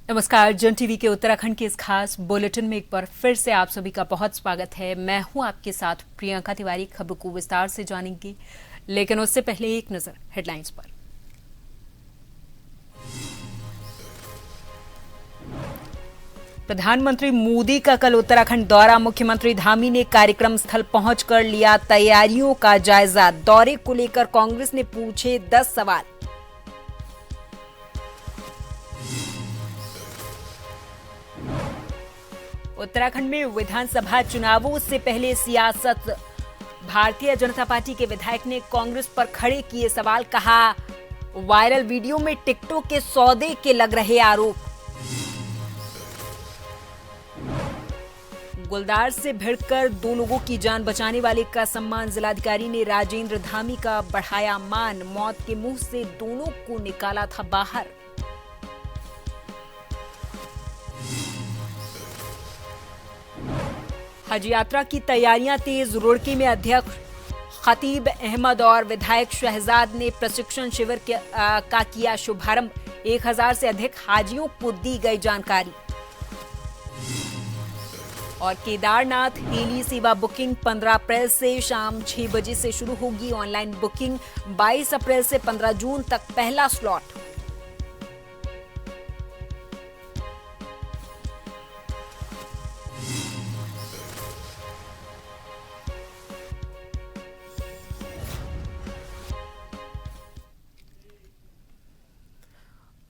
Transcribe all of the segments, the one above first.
नमस्कार। जन टीवी के उत्तराखंड के इस खास बुलेटिन में एक बार फिर से आप सभी का बहुत स्वागत है। मैं हूं आपके साथ प्रियंका तिवारी। खबर को विस्तार से जानेंगे, लेकिन उससे पहले एक नजर हेडलाइंस पर। प्रधानमंत्री मोदी का कल उत्तराखंड दौरा। मुख्यमंत्री धामी ने कार्यक्रम स्थल पहुंचकर लिया तैयारियों का जायजा। दौरे को लेकर कांग्रेस ने पूछे 10 सवाल। उत्तराखंड में विधानसभा चुनावों से पहले सियासत। भारतीय जनता पार्टी के विधायक ने कांग्रेस पर खड़े किए सवाल। कहा, वायरल वीडियो में टिकटों के सौदे के लग रहे आरोप। गुलदार से भिड़कर 2 लोगों की जान बचाने वाले का सम्मान। जिलाधिकारी ने राजेंद्र धामी का बढ़ाया मान। मौत के मुंह से दोनों को निकाला था बाहर। हज यात्रा की तैयारियां तेज। रुड़की में अध्यक्ष खतीब अहमद और विधायक शहजाद ने प्रशिक्षण शिविर का किया शुभारंभ। 1000 से अधिक हाजियों को दी गई जानकारी। और केदारनाथ हेली सेवा बुकिंग 15 अप्रैल से शाम 6 बजे से शुरू होगी। ऑनलाइन बुकिंग 22 अप्रैल से 15 जून तक पहला स्लॉट।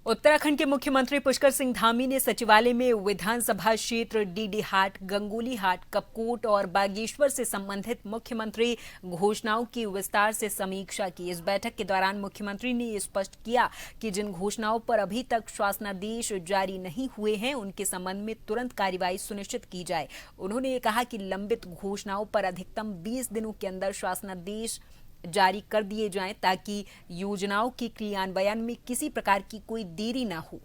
उत्तराखंड के मुख्यमंत्री पुष्कर सिंह धामी ने सचिवालय में विधानसभा क्षेत्र डीडीहाट, गंगोलीहाट, कपकोट और बागेश्वर से संबंधित मुख्यमंत्री घोषणाओं की विस्तार से समीक्षा की। इस बैठक के दौरान मुख्यमंत्री ने स्पष्ट किया कि जिन घोषणाओं पर अभी तक शासनादेश जारी नहीं हुए हैं, उनके संबंध में तुरंत कार्रवाई सुनिश्चित की जाए। उन्होंने कहा कि लंबित घोषणाओं पर अधिकतम 20 दिनों के अंदर शासनादेश जारी कर दिए जाएं, ताकि योजनाओं के क्रियान्वयन में किसी प्रकार की कोई देरी न हो।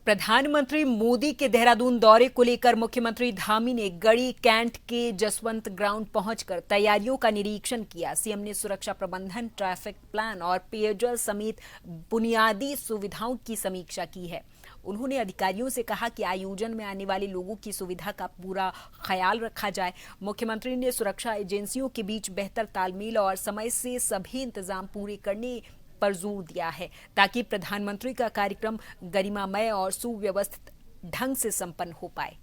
प्रधानमंत्री मोदी के देहरादून दौरे को लेकर मुख्यमंत्री धामी ने गढ़ी कैंट के जसवंत ग्राउंड पहुंचकर तैयारियों का निरीक्षण किया। सीएम ने सुरक्षा प्रबंधन, ट्रैफिक प्लान और पेयजल समेत बुनियादी सुविधाओं की समीक्षा की है। उन्होंने अधिकारियों से कहा कि आयोजन में आने वाले लोगों की सुविधा का पूरा ख्याल रखा जाए। मुख्यमंत्री ने सुरक्षा एजेंसियों के बीच बेहतर तालमेल और समय से सभी इंतजाम पूरे करने पर जोर दिया है, ताकि प्रधानमंत्री का कार्यक्रम गरिमामय और सुव्यवस्थित ढंग से संपन्न हो पाए।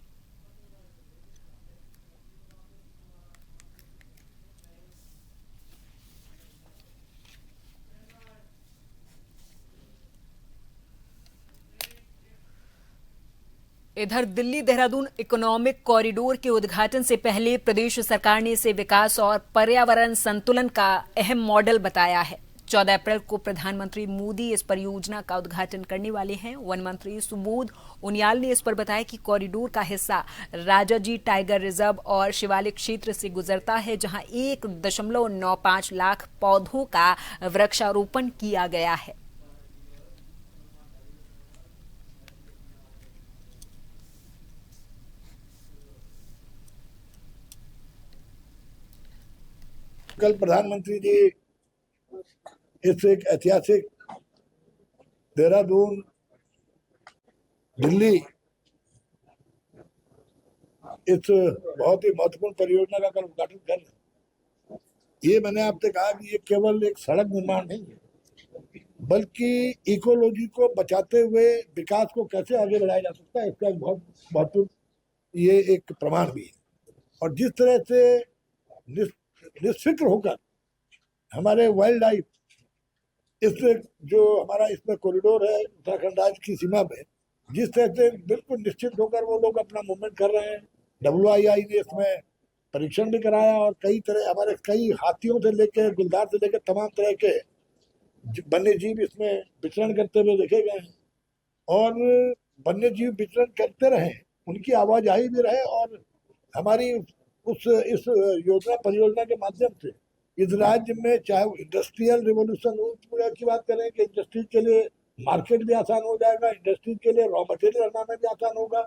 इधर दिल्ली देहरादून इकोनॉमिक कॉरिडोर के उद्घाटन से पहले प्रदेश सरकार ने इसे विकास और पर्यावरण संतुलन का अहम मॉडल बताया है। 14 अप्रैल को प्रधानमंत्री मोदी इस परियोजना का उद्घाटन करने वाले हैं। वन मंत्री सुबोध उनियाल ने इस पर बताया कि कॉरिडोर का हिस्सा राजाजी टाइगर रिजर्व और शिवालिक क्षेत्र से गुजरता है, जहां 1.95 लाख पौधों का वृक्षारोपण किया गया है। कल प्रधानमंत्री जी इस एक ऐतिहासिक देहरादून दिल्ली इस बहुत ही महत्वपूर्ण परियोजना का कल उद्घाटन कर रहे हैं। ये मैंने आपसे कहा कि ये केवल एक सड़क निर्माण नहीं है, बल्कि इकोलॉजी को बचाते हुए विकास को कैसे आगे बढ़ाया जा सकता है, इसका बहुत महत्वपूर्ण ये एक प्रमाण भी है। और जिस तरह से निश्चित होकर हमारे वाइल्ड लाइफ इस जो हमारा इसमें कॉरिडोर है उत्तराखंड राज्य की सीमा में, जिस तरह से बिल्कुल निश्चित होकर वो लोग अपना मूवमेंट कर रहे हैं। WII ने इसमें परीक्षण भी कराया और कई तरह हमारे कई हाथियों से लेकर गुलदार से लेकर तमाम तरह के वन्य जीव इसमें विचरण करते हुए देखे गए हैं। और वन्य जीव विचरण करते रहे, उनकी आवाजाही भी रहे, और हमारी इस परियोजना के माध्यम से इस राज्य में चाहे इंडस्ट्रियल रिवोल्यूशन की बात करें कि इंडस्ट्री के लिए मार्केट भी आसान हो जाएगा, इंडस्ट्री के लिए रॉ मटेरियल लाना भी आसान होगा।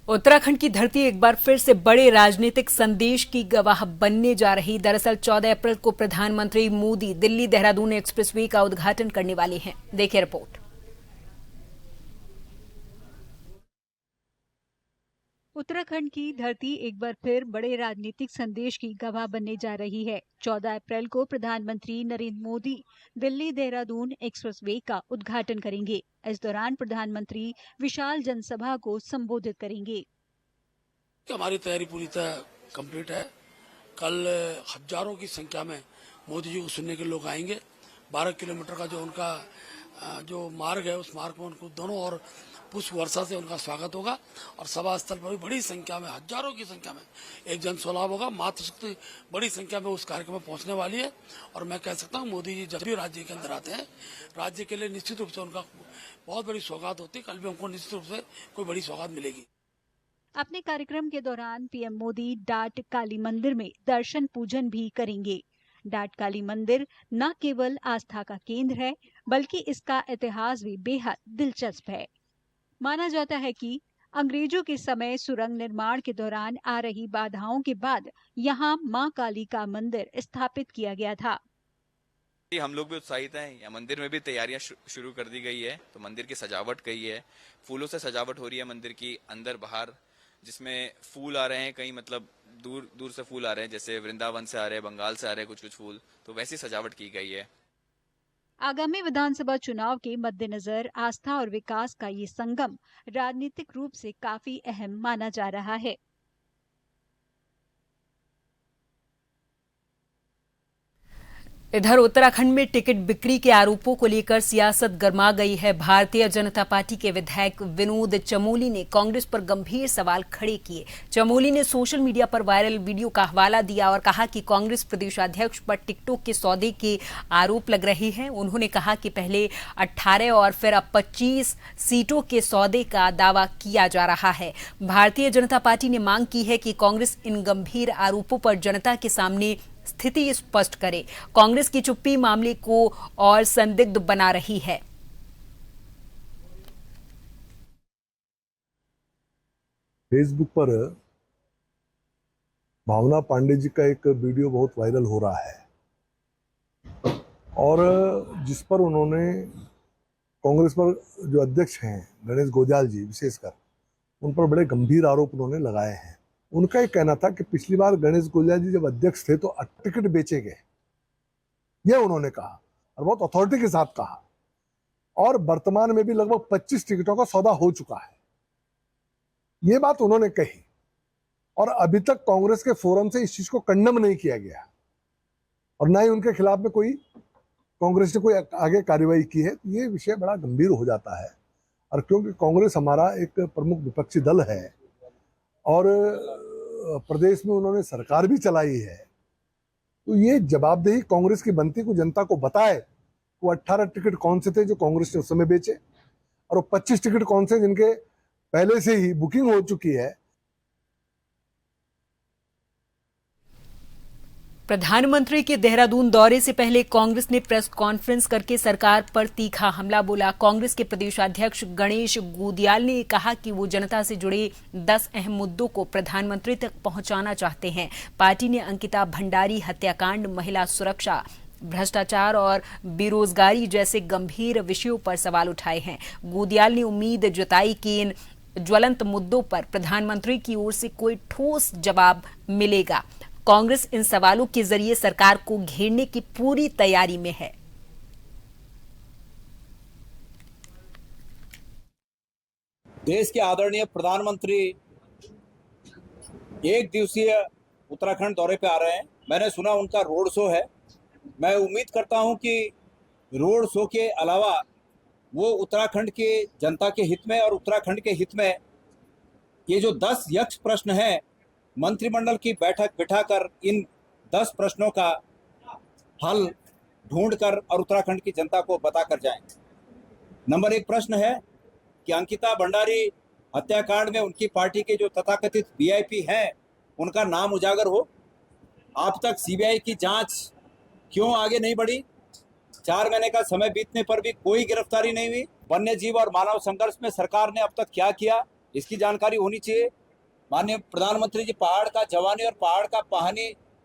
उत्तराखंड की धरती एक बार फिर से बड़े राजनीतिक संदेश की गवाह बनने जा रही। दरअसल 14 अप्रैल को प्रधानमंत्री मोदी दिल्ली देहरादून एक्सप्रेसवे का उद्घाटन करने वाले हैं। देखिए रिपोर्ट। उत्तराखंड की धरती एक बार फिर बड़े राजनीतिक संदेश की गवाह बनने जा रही है। 14 अप्रैल को प्रधानमंत्री नरेंद्र मोदी दिल्ली देहरादून एक्सप्रेसवे का उद्घाटन करेंगे। इस दौरान प्रधानमंत्री विशाल जनसभा को संबोधित करेंगे। हमारी तैयारी पूरी तरह कंप्लीट है। कल हजारों की संख्या में मोदी जी को सुनने के लोग आएंगे। 12 किलोमीटर का जो उनका जो मार्ग है, उस मार्ग में उनको दोनों ओर पुष्प वर्षा से उनका स्वागत होगा और सभा स्थल पर भी बड़ी संख्या में, हजारों की संख्या में एक जनसैलाब होगा। मातृशक्ति बड़ी संख्या में उस कार्यक्रम में पहुंचने वाली है और मैं कह सकता हूं मोदी जी जब भी राज्य के अंदर आते हैं, राज्य के लिए निश्चित रूप से उनका बहुत बड़ी सौगात होती है। कल भी हमको निश्चित रूप से कोई बड़ी सौगात मिलेगी। अपने कार्यक्रम के दौरान पीएम मोदी डाट काली मंदिर में दर्शन पूजन भी करेंगे। डाट काली मंदिर न केवल आस्था का केंद्र है, बल्कि इसका इतिहास भी बेहद दिलचस्प है। माना जाता है कि अंग्रेजों के समय सुरंग निर्माण के दौरान आ रही बाधाओं के बाद यहाँ मां काली का मंदिर स्थापित किया गया था। हम लोग भी उत्साहित हैं। यहाँ मंदिर में भी तैयारियां शुरू कर दी गई है। तो मंदिर की सजावट कई है, फूलों से सजावट हो रही है मंदिर की अंदर बाहर, जिसमें फूल आ रहे हैं कई, मतलब दूर दूर से फूल आ रहे हैं, जैसे वृंदावन से आ रहे हैं, बंगाल से आ रहे हैं कुछ कुछ फूल, तो वैसी सजावट की गई है। आगामी विधानसभा चुनाव के मद्देनजर आस्था और विकास का ये संगम राजनीतिक रूप से काफी अहम माना जा रहा है। इधर उत्तराखंड में टिकट बिक्री के आरोपों को लेकर सियासत गर्मा गई है। भारतीय जनता पार्टी के विधायक विनोद चमोली ने कांग्रेस पर गंभीर सवाल खड़े किए। चमोली ने सोशल मीडिया पर वायरल वीडियो का हवाला दिया और कहा कि कांग्रेस प्रदेशाध्यक्ष पर टिकटों के सौदे के आरोप लग रहे हैं। उन्होंने कहा कि पहले 18 और फिर अब 25 सीटों के सौदे का दावा किया जा रहा है। भारतीय जनता पार्टी ने मांग की है कि कांग्रेस इन गंभीर आरोपों पर जनता के सामने स्थिति स्पष्ट करे। कांग्रेस की चुप्पी मामले को और संदिग्ध बना रही है। फेसबुक पर भावना पांडे जी का एक वीडियो बहुत वायरल हो रहा है और जिस पर उन्होंने कांग्रेस पर जो अध्यक्ष हैं गणेश गोजाल जी विशेषकर, उन पर बड़े गंभीर आरोप उन्होंने लगाए हैं। उनका ये कहना था कि पिछली बार गणेश गोजाल जी जब अध्यक्ष थे तो टिकट बेचे गए, यह उन्होंने कहा और बहुत अथॉरिटी के साथ कहा। और वर्तमान में भी लगभग 25 टिकटों का सौदा हो चुका है, ये बात उन्होंने कही। और अभी तक कांग्रेस के फोरम से इस चीज को कंडम नहीं किया गया और ना ही उनके खिलाफ में कोई कांग्रेस ने कोई आगे कार्रवाई की है। ये विषय बड़ा गंभीर हो जाता है और क्योंकि कांग्रेस हमारा एक प्रमुख विपक्षी दल है और प्रदेश में उन्होंने सरकार भी चलाई है, तो ये जवाबदेही कांग्रेस की बनती को जनता को बताए वो 18 टिकट कौन से थे जो कांग्रेस ने उस समय बेचे और वो 25 टिकट कौन से जिनके पहले से ही बुकिंग हो चुकी है। प्रधानमंत्री के देहरादून दौरे से पहले कांग्रेस ने प्रेस कॉन्फ्रेंस करके सरकार पर तीखा हमला बोला। कांग्रेस के प्रदेशाध्यक्ष गणेश गोदियाल ने कहा कि वो जनता से जुड़े 10 अहम मुद्दों को प्रधानमंत्री तक पहुंचाना चाहते हैं। पार्टी ने अंकिता भंडारी हत्याकांड, महिला सुरक्षा, भ्रष्टाचार और बेरोजगारी जैसे गंभीर विषयों पर सवाल उठाए हैं। गोदियाल ने उम्मीद जताई कि इन ज्वलंत मुद्दों पर प्रधानमंत्री की ओर से कोई ठोस जवाब मिलेगा। कांग्रेस इन सवालों के जरिए सरकार को घेरने की पूरी तैयारी में है। देश के आदरणीय प्रधानमंत्री एक दिवसीय उत्तराखंड दौरे पे आ रहे हैं। मैंने सुना उनका रोड शो है। मैं उम्मीद करता हूं कि रोड शो के अलावा वो उत्तराखंड के जनता के हित में और उत्तराखंड के हित में ये जो 10 यक्ष प्रश्न हैं, मंत्रिमंडल की बैठक बिठाकर इन 10 प्रश्नों का हल ढूंढकर और उत्तराखंड की जनता को बताकर जाएं। नंबर 1 प्रश्न है कि अंकिता भंडारी हत्याकांड में उनकी पार्टी के जो तथाकथित वीआईपी हैं उनका नाम उजागर हो। अब तक सीबीआई की जांच क्यों आगे नहीं बढ़ी? 4 महीने का समय बीतने पर भी कोई गिरफ्तारी नहीं हुई। वन्य जीव और मानव संघर्ष में सरकार ने अब तक क्या किया, इसकी जानकारी होनी चाहिए। माननीय प्रधानमंत्री जी, पहाड़ का जवानी और पहाड़ का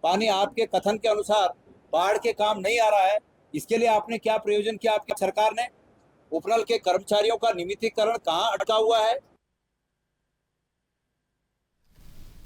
पानी आपके कथन के अनुसार पहाड़ के काम नहीं आ रहा है। इसके लिए आपने क्या प्रयोजन किया आपकी सरकार ने? उपनल के कर्मचारियों का नियमितीकरण कहाँ अटका हुआ है?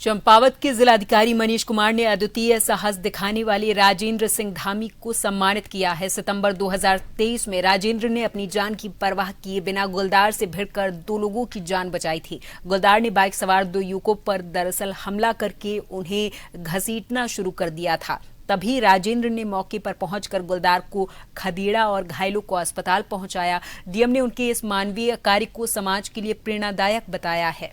चंपावत के जिलाधिकारी मनीष कुमार ने अद्वितीय साहस दिखाने वाले राजेंद्र सिंह धामी को सम्मानित किया है। सितंबर 2023 में राजेंद्र ने अपनी जान की परवाह किए बिना गुलदार से भिड़कर 2 लोगों की जान बचाई थी। गुलदार ने बाइक सवार 2 युवकों पर दरअसल हमला करके उन्हें घसीटना शुरू कर दिया था। तभी राजेंद्र ने मौके पर पहुंचकर गुलदार को खदेड़ा और घायलों को अस्पताल पहुंचाया। डीएम ने उनके इस मानवीय कार्य को समाज के लिए प्रेरणादायक बताया है।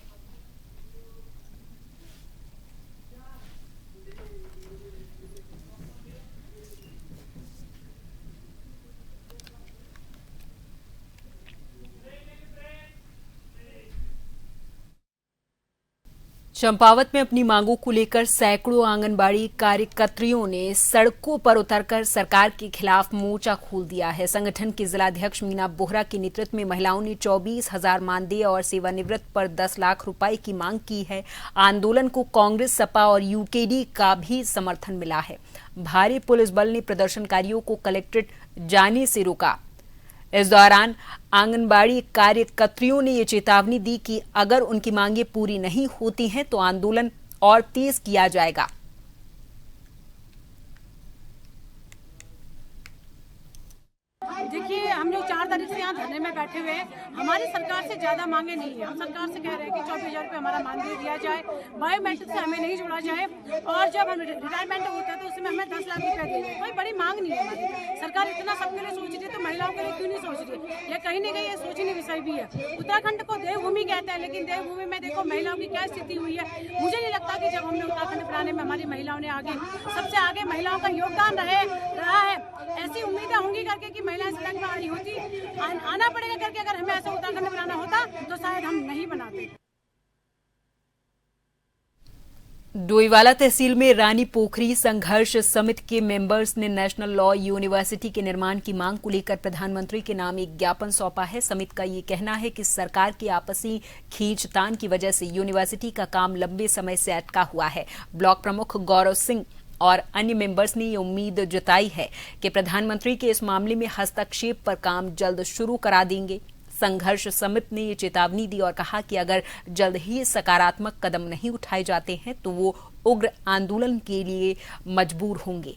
चंपावत में अपनी मांगों को लेकर सैकड़ों आंगनबाड़ी कार्यकर्त्रियों ने सड़कों पर उतरकर सरकार के खिलाफ मोर्चा खोल दिया है। संगठन के जिलाध्यक्ष मीना बोहरा के नेतृत्व में महिलाओं ने 24,000 मानदेय और सेवानिवृत्त पर 10 लाख रुपए की मांग की है। आंदोलन को कांग्रेस, सपा और यूकेडी का भी समर्थन मिला है। भारी पुलिस बल ने प्रदर्शनकारियों को कलेक्ट्रेट जाने से रोका। इस दौरान आंगनबाड़ी कार्यकर्त्रियों ने ये चेतावनी दी कि अगर उनकी मांगें पूरी नहीं होती हैं तो आंदोलन और तेज किया जाएगा। देखिए, हम लोग 4 तारीख से यहाँ धरने में बैठे हुए हैं। हमारी सरकार से ज्यादा मांगे नहीं है। हम सरकार से कह रहे हैं कि 24,000 रुपये हमारा मानदेय दिया जाए, बायोमेट्रिक से हमें नहीं जोड़ा जाए और जब हम रिटायरमेंट होता है तो उसमें हमें 10 लाख रुपये दिए जाए। कोई बड़ी मांग नहीं है हमारी। सरकार इतना सबके लिए सोच रही है तो महिलाओं के लिए क्यों नहीं सोच रही? ये कहीं न कहीं ये सोचने विषय भी है। उत्तराखंड को देवभूमि कहते हैं, लेकिन देवभूमि में देखो महिलाओं की क्या स्थिति हुई है। मुझे नहीं लगता कि जब हमने उत्तराखंड बनाने में हमारी महिलाओं ने सबसे आगे महिलाओं का योगदान रहा है। ऐसी उम्मीदें होंगी करके कि महिलाएं सड़क पर आ रही होती, आना पड़ेगा करके अगर हमें ऐसा उत्तराखंड बनाना होता तो शायद हम नहीं बनाते। डोईवाला तहसील में रानी पोखरी संघर्ष समिति के मेंबर्स ने नेशनल लॉ यूनिवर्सिटी के निर्माण की मांग को लेकर प्रधानमंत्री के नाम एक ज्ञापन सौंपा है। समिति का ये कहना है कि सरकार की आपसी खींचतान की वजह से यूनिवर्सिटी का काम लंबे समय से अटका हुआ है। ब्लॉक प्रमुख गौरव सिंह और अन्य मेंबर्स ने ये उम्मीद जताई है कि प्रधानमंत्री के इस मामले में हस्तक्षेप पर काम जल्द शुरू करा देंगे। संघर्ष समिति ने ये चेतावनी दी और कहा कि अगर जल्द ही सकारात्मक कदम नहीं उठाए जाते हैं तो वो उग्र आंदोलन के लिए मजबूर होंगे।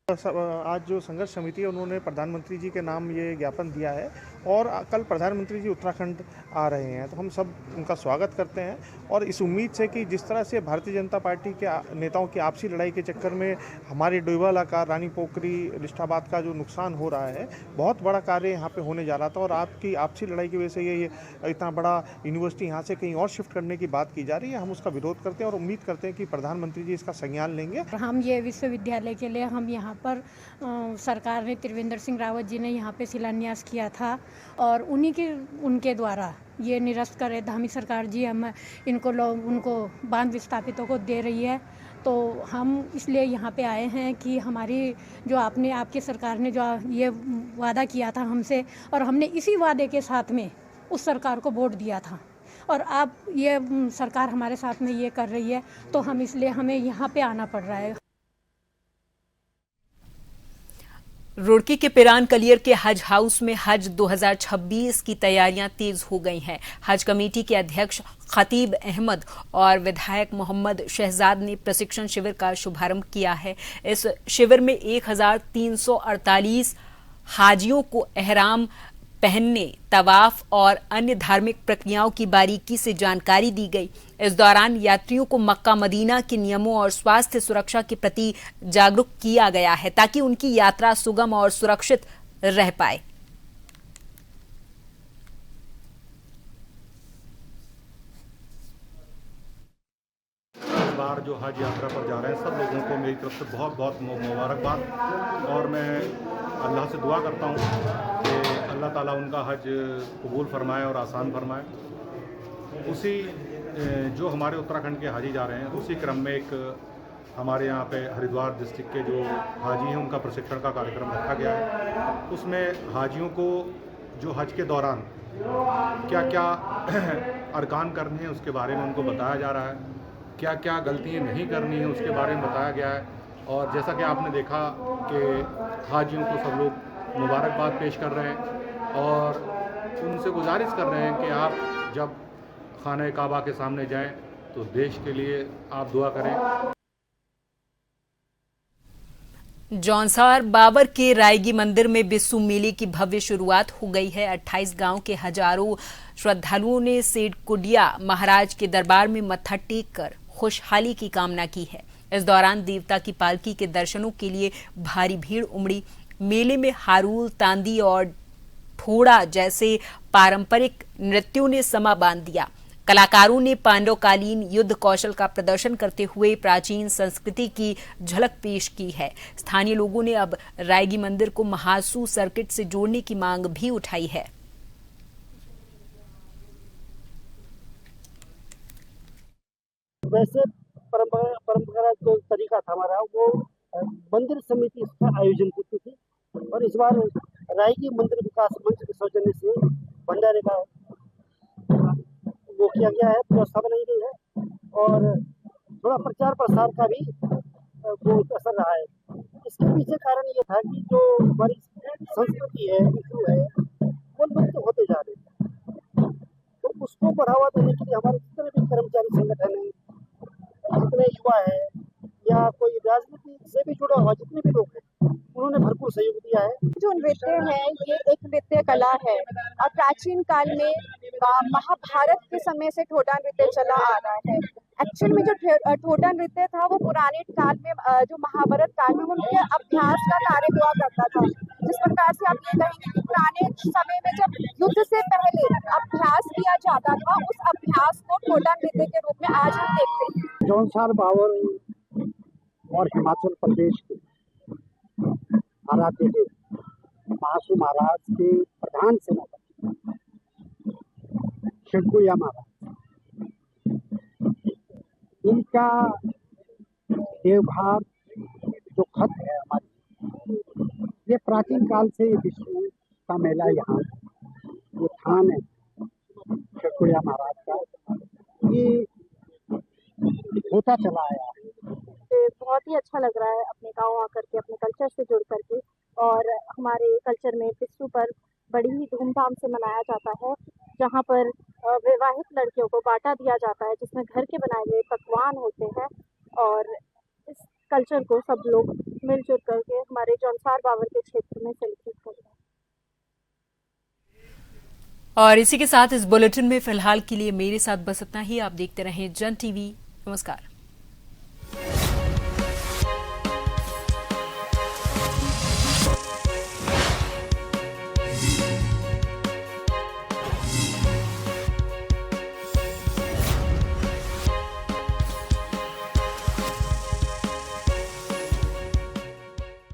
आज जो संघर्ष समिति है उन्होंने प्रधानमंत्री जी के नाम ये ज्ञापन दिया है और कल प्रधानमंत्री जी उत्तराखंड आ रहे हैं, तो हम सब उनका स्वागत करते हैं और इस उम्मीद से कि जिस तरह से भारतीय जनता पार्टी के नेताओं की आपसी लड़ाई के चक्कर में हमारे डोईवाला का, रानी पोखरी, लिस्टाबाद का जो नुकसान हो रहा है, बहुत बड़ा कार्य यहाँ पे होने जा रहा था और आपकी आपसी लड़ाई की वजह से ये इतना बड़ा यूनिवर्सिटी यहाँ से कहीं और शिफ्ट करने की बात की जा रही है। हम उसका विरोध करते हैं और उम्मीद करते हैं कि प्रधानमंत्री जी इसका संज्ञान लेंगे। हम ये विश्वविद्यालय के लिए हम यहाँ पर सरकार ने, त्रिवेंद्र सिंह रावत जी ने यहाँ पे शिलान्यास किया था और उनके द्वारा ये निरस्त करे धामी सरकार जी हम उनको बांध विस्थापितों को दे रही है। तो हम इसलिए यहाँ पे आए हैं कि हमारी जो आपकी सरकार ने जो ये वादा किया था हमसे और हमने इसी वादे के साथ में उस सरकार को वोट दिया था और अब ये सरकार हमारे साथ में ये कर रही है तो हमें यहाँ पे आना पड़ रहा है। रुड़की के पिरान कलियर के हज हाउस में हज 2026 की तैयारियां तेज हो गई हैं। हज कमेटी के अध्यक्ष खतीब अहमद और विधायक मोहम्मद शहजाद ने प्रशिक्षण शिविर का शुभारंभ किया है। इस शिविर में 1348 हाजियों को एहराम पहनने, तवाफ और अन्य धार्मिक प्रक्रियाओं की बारीकी से जानकारी दी गई। इस दौरान यात्रियों को मक्का मदीना के नियमों और स्वास्थ्य सुरक्षा के प्रति जागरूक किया गया है ताकि उनकी यात्रा सुगम और सुरक्षित रह पाए। इस बार जो हज यात्रा पर जा रहे हैं सब लोगों को मेरी तरफ से बहुत बहुत मुबारकबाद और मैं अल्लाह से दुआ करता हूँ कि अल्लाह ताला उनका हज कबूल फरमाए और आसान फरमाए। उसी जो हमारे उत्तराखंड के हाजी जा रहे हैं उसी क्रम में एक हमारे यहाँ पे हरिद्वार डिस्ट्रिक्ट के जो हाजी हैं उनका प्रशिक्षण का कार्यक्रम रखा गया है। उसमें हाजियों को जो हज के दौरान क्या क्या अरकान करने हैं उसके बारे में उनको बताया जा रहा है, क्या क्या गलतियाँ नहीं करनी है उसके बारे में बताया गया है। और जैसा कि आपने देखा कि हाजियों को सब लोग मुबारकबाद पेश कर रहे हैं और उनसे गुजारिश कर रहे हैं कि आप जब खाने काबा के सामने जाएं तो देश के लिए आप दुआ करें। जौनसार बाबर के रायगी मंदिर में बिस्सू मेले की भव्य शुरुआत हो गई है। 28 गांव के हजारों श्रद्धालुओं ने सेठ कुडिया महाराज के दरबार में मत्था टेक कर खुशहाली की कामना की है। इस दौरान देवता की पालकी के दर्शनों के लिए भारी भीड़ उमड़ी। मेले में हारूल, तांदी और ठोड़ा जैसे पारंपरिक नृत्यों ने समा बांध दिया। कलाकारों ने पांडवकालीन युद्ध कौशल का प्रदर्शन करते हुए प्राचीन संस्कृति की झलक पेश की है। स्थानीय लोगों ने अब रायगी मंदिर को महासू सर्किट से जोड़ने की मांग भी उठाई है। वैसे परंपरा जो तरीका था हमारा वो मंदिर समिति इसका आयोजन करती थी और इस बार रायगी मंदिर विकास मंच के सौजन्य से भंडारे का वो किया गया है, व्यवस्था बनाई गई है और थोड़ा प्रचार प्रसार का भी वो असर रहा है। इसके पीछे कारण ये था कि जो हमारी संस्कृति है, विष्णु है, वो लुप्त होते जा रहे हैं। तो उसको बढ़ावा देने के लिए हमारे जितने भी कर्मचारी संगठन है, जितने युवा है या कोई राजनीति से भी जुड़ा हुआ जितने भी लोग हैं, उन्होंने भरपूर सहयोग दिया है। जो नृत्य है ये एक नृत्य कला है और प्राचीन काल में महाभारत के समय से ठोडा नृत्य चला आ रहा है। एक्चुअल में जो ठोडा नृत्य था वो पुराने काल में जो महाभारत काल में उनके अभ्यास का कार्य हुआ करता था। जिस प्रकार से आप ये कहेंगे कि पुराने समय में जब युद्ध से पहले अभ्यास किया जाता था, उस अभ्यास को ठोडा नृत्य के रूप में आज हम देखते हैं। जौनसार बाबर और हिमाचल प्रदेश के आराध्य देव महासू महाराज के प्रधान सेनापति शेखुया महाराज, इनका देवभार जो खत है हमारी, ये प्राचीन काल से विष्णु का मेला यहाँ जो थान है शेखुया महाराज का, ये होता चला आया है। बहुत ही अच्छा लग रहा है अपने गांव आकर के, अपने कल्चर से जुड़ करके। और हमारे कल्चर में बिस्सू पर बड़ी ही धूमधाम से मनाया जाता है, जहां पर विवाहित लड़कियों को बाटा दिया जाता है, जिसमें घर के बनाए हुए पकवान होते हैं। और इस कल्चर को सब लोग मिलजुल करके हमारे जौनसार बाबर के क्षेत्र में सेलिब्रेट कर रहे हैं। और इसी के साथ इस बुलेटिन में फिलहाल के लिए मेरे साथ बस इतना ही। आप देखते रहें जन टीवी। नमस्कार।